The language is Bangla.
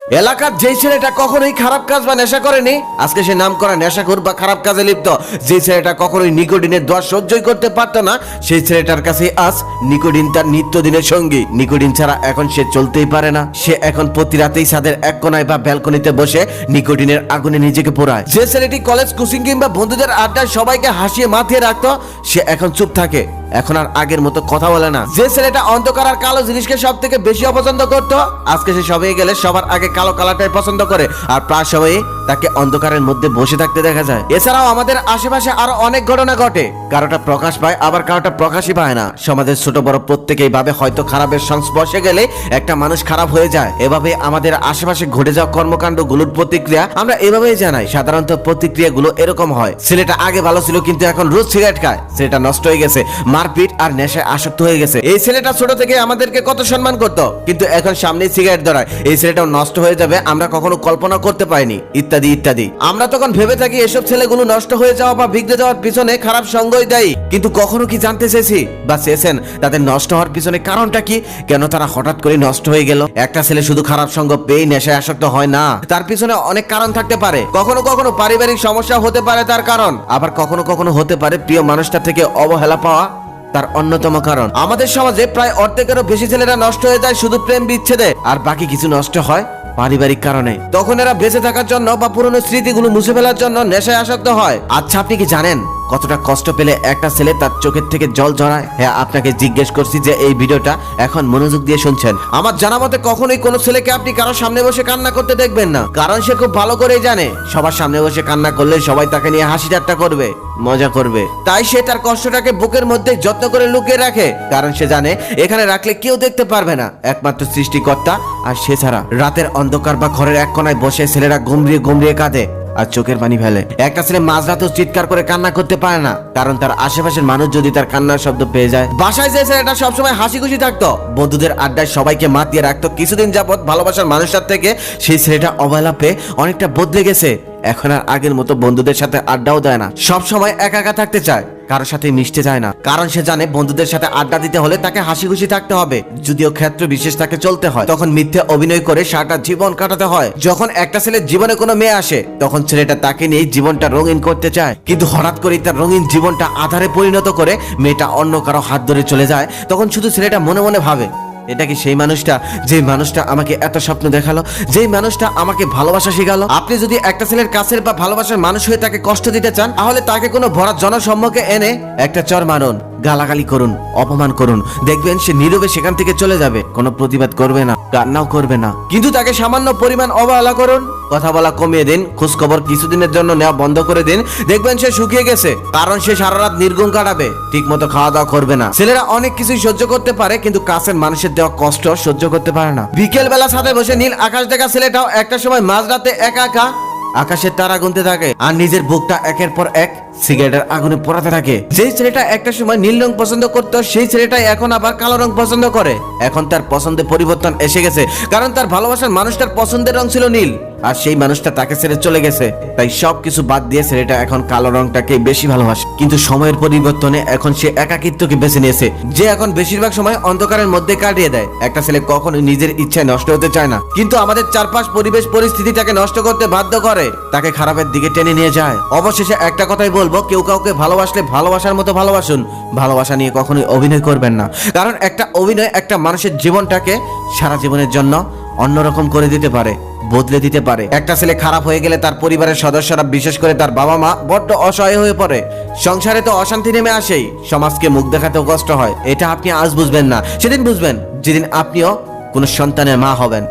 এলাকার যেই ছেলেটা কখনোই খারাপ কাজ বা নেশা করেনি, আজকে সে নাম করা নেশাখোর বা খারাপ কাজে লিপ্ত। যে ছেলেটা কখনোই নিকোটিনের দোয়া সহ্যই করতে পারতো না, সেই ছেলেটার কাছে আজ নিকোটিন তার নিত্যদিনের সঙ্গী। নিকোটিন ছাড়া এখন সে চলতেই পারে না। সে এখন প্রতি রাতেই ছাদের এক কোনায় বা ব্যালকনিতে বসে নিকোটিনের আগুনে নিজেকে পোড়ায়। যে ছেলেটি কলেজ, কোচিং কিংবা বন্ধুদের আড্ডায় সবাইকে হাসিয়ে মাথিয়ে রাখতো, সে এখন চুপ থাকে, এখন আর আগের মতো কথা বলে না। যে ছেলেটা অন্ধকার আর কালো জিনিসকে সব থেকে বেশি অপছন্দ করতো, আজকে সে সবাই গেলে সবার আগে কালো কালারটাই পছন্দ করে, আর প্রায় সবাই তাকে অন্ধকারের মধ্যে বসে থাকতে দেখা যায়। এছাড়াও আমাদের আশেপাশে আরো অনেক ঘটনা ঘটে, কারোটা প্রকাশ পায় আবার কারোটা প্রকাশই পায় না। সমাজের ছোট বড় প্রত্যেকেই ভাবে হয়তো খারাপের সংস্পর্শে গেলে একটা মানুষ খারাপ হয়ে যায়। এভাবে আমাদের আশেপাশে ঘটে যাওয়া কর্মকাণ্ডগুলোর প্রতিক্রিয়া আমরা এভাবেই জানাই। সাধারণত প্রতিক্রিয়াগুলো এরকম হয়: ছেলেটা আগে ভালো ছিল কিন্তু এখন রোজ সিগারেট খায়, ছেলেটা নষ্ট হয়ে গেছে, মারপিট আর নেশায় আসক্ত হয়ে গেছে। এই ছেলেটা ছোট থেকে আমাদেরকে কত সম্মান করত, কিন্তু এখন সামনে সিগারেট ধরায়, এই ছেলেটাও নষ্ট হয়ে যাবে, আমরা কখনো কল্পনা করতে পারিনি, ইত্যাদি ইত্যাদি। আমরা তখন ভেবে থাকি এসব ছেলেগুলো নষ্ট হয়ে যাওয়া বা বিগড়ে যাওয়ার পিছনে খারাপ সঙ্গই দায়ী। কিন্তু কখনো কি জানতে চেয়েছি বা চেয়েছেন তাদের নষ্ট হওয়ার পিছনে কারণটা কি? কেন তারা হঠাৎ করে নষ্ট হয়ে গেল? একটা ছেলে শুধু খারাপ সঙ্গ পেয়ে নেশায় আসক্ত হয় না, তার পিছনে অনেক কারণ থাকতে পারে। কখনো কখনো পারিবারিক সমস্যা হতে পারে তার কারণ, আবার কখনো কখনো হতে পারে প্রিয় মানুষটা থেকে অবহেলা পাওয়া তার অন্যতম কারণ। আমাদের সমাজে প্রায় অর্ধেকেরও বেশি ছেলেরা নষ্ট হয়ে যায় শুধু প্রেম বিচ্ছেদে, আর বাকি কিছু নষ্ট হয় পারিবারিক কারণে। তখন এরা বেঁচে থাকার জন্য বা পুরনো স্মৃতিগুলো মুছে ফেলার জন্য নেশায় আসক্ত হয়। আচ্ছা, আপনি কি জানেন কতটা কষ্ট পেলে একটা ছেলে তার চোখের থেকে জল ঝরায়? হ্যাঁ, আপনাকে জিজ্ঞেস করছি যে এই ভিডিওটা এখন মনোযোগ দিয়ে শুনছেন। আমার জানা মতে কখনোই কোনো ছেলেকে আপনি কারো সামনে বসে কান্না করতে দেখবেন না, কারণ সে খুব ভালো করেই জানে সবার সামনে বসে কান্না করলে সবাই তাকে নিয়ে হাসি ঠাট্টা করবে, মজা করবে। তাই সে তার কষ্টটাকে বুকের মধ্যে যত্ন করে লুকিয়ে রাখে, কারণ সে জানে এখানে রাখলে কেউ দেখতে পারবে না, একমাত্র সৃষ্টিকর্তা আর সে ছাড়া। রাতের অন্ধকার বা ঘরের এক কোনায় বসে ছেলেরা গমড়িয়ে গমড়িয়ে কাঁদে আর চোখের পানি ফেলে। একটা ছেলে মাঝরাতেও চিৎকার করে কান্না করতে পারে না, কারণ তার আশেপাশের মানুষ যদি তার কান্নার শব্দ পেয়ে যায়। বাসায় যে ছেলেটা সবসময় হাসি খুশি থাকতো, বন্ধুদের আড্ডায় সবাইকে মাতিয়ে রাখতো, কিছুদিন যাবত ভালোবাসার মানুষটার থেকে সেই ছেলেটা অবহেলা পেয়ে অনেকটা বদলে গেছে। এখন আর আগের মতো বন্ধুদের সাথে আড্ডাও দেয় না, সব সময় একা একা থাকতে চায়, কারোর সাথে মিশতে চায় না, কারণ সে জানে বন্ধুদের সাথে আড্ডা দিতে হলে তাকে হাসি খুশি থাকতে হবে। যদিও ক্ষেত্র বিশেষ তাকে চলতে হয়, তখন মিথ্যে অভিনয় করে সারাটা জীবন কাটাতে হয়। যখন একটা ছেলের জীবনে কোনো মেয়ে আসে, তখন ছেলেটা তাকে নিয়ে জীবনটা রঙিন করতে চায়, কিন্তু হঠাৎ করে তার রঙিন জীবনটা আধারে পরিণত করে মেয়েটা অন্য কারো হাত ধরে চলে যায়। তখন শুধু ছেলেটা মনে মনে ভাবে, এটা কি সেই মানুষটা, যে মানুষটা আমাকে এত স্বপ্ন দেখালো, যেই মানুষটা আমাকে ভালোবাসা শেখালো? আপনি যদি একটা ছেলের কাছের বা ভালোবাসার মানুষ হয়ে তাকে কষ্ট দিতে চান, তাহলে তাকে কোনো ভরা জনসম্মুখে এনে একটা চর মারুন, গালাগালি করুন, অপমান করুন, দেখবেন সে নীরবে সেখান থেকে চলে যাবে, কোনো প্রতিবাদ করবে না, কান্নাও করবে না। কিন্তু তাকে সামান্য পরিমাণ অবহেলা করুন, কথা বলা কমিয়ে দিন, খোঁজ খবর কিছুদিনের জন্য নেওয়া বন্ধ করে দিন, দেখবেন সে শুকিয়ে গেছে, কারণ সে সারা রাত নির্ঘুম কাটাবে, ঠিক মতো খাওয়া দাওয়া করবে না। ছেলেরা অনেক কিছুই সহ্য করতে পারে, কিন্তু কাছের মানুষের দেওয়া কষ্ট সহ্য করতে পারে না। বিকেল বেলা ছাদে বসে নীল আকাশ দেখা ছেলেটাও একটা সময় মাঝরাতে একা একা আকাশের তারা গুনতে থাকে আর নিজের বুকটা একের পর এক সিগারেটের আগুনে পোড়াতে থাকে। যেই ছেলেটা একটা সময় নীল রং পছন্দ করতো, সেই ছেলেটাই এখন আবার কালো রং পছন্দ করে। এখন তার পছন্দে পরিবর্তন এসে গেছে, কারণ তার ভালোবাসার মানুষটার পছন্দের রং ছিল নীল, আর সেই মানুষটা তাকে ছেড়ে চলে গেছে। তাই সবকিছু বাদ দিয়ে ছেলেটা এখন কালো রংটাকে বেশি ভালোবাসে। কিন্তু সময়ের পরিবর্তনে এখন সে একাকিত্বকে বেছে নিয়েছে, যে এখন বেশিরভাগ সময় অন্ধকারের মধ্যে কাটিয়ে দেয়। একটা ছেলে কখনোই নিজের ইচ্ছায় নষ্ট হতে চায় না, কিন্তু আমাদের চারপাশ পরিবেশ পরিস্থিতি তাকে নষ্ট করতে বাধ্য করে, তাকে খারাপের দিকে টেনে নিয়ে যায়। অবশেষে একটা কথাই বলবো, কেউ কাউকে ভালোবাসলে ভালোবাসার মতো ভালোবাসুন, ভালোবাসা নিয়ে কখনোই অভিনয় করবেন না, কারণ একটা অভিনয় একটা মানুষের জীবনটাকে সারা জীবনের জন্য অন্যরকম করে দিতে পারে, বদলে দিতে পারে। একটা ছেলে খারাপ হয়ে গেলে তার পরিবারের সদস্যরা, বিশেষ করে তার বাবা মা, বড্ড অসহায় হয়ে পড়ে। সংসারে তো অশান্তি নেমে আসেই, সমাজকে মুখ দেখাতেও কষ্ট হয়। এটা আপনি আজ বুঝবেন না, সেদিন বুঝবেন যেদিন আপনিও কোনো সন্তানের মা হবেন।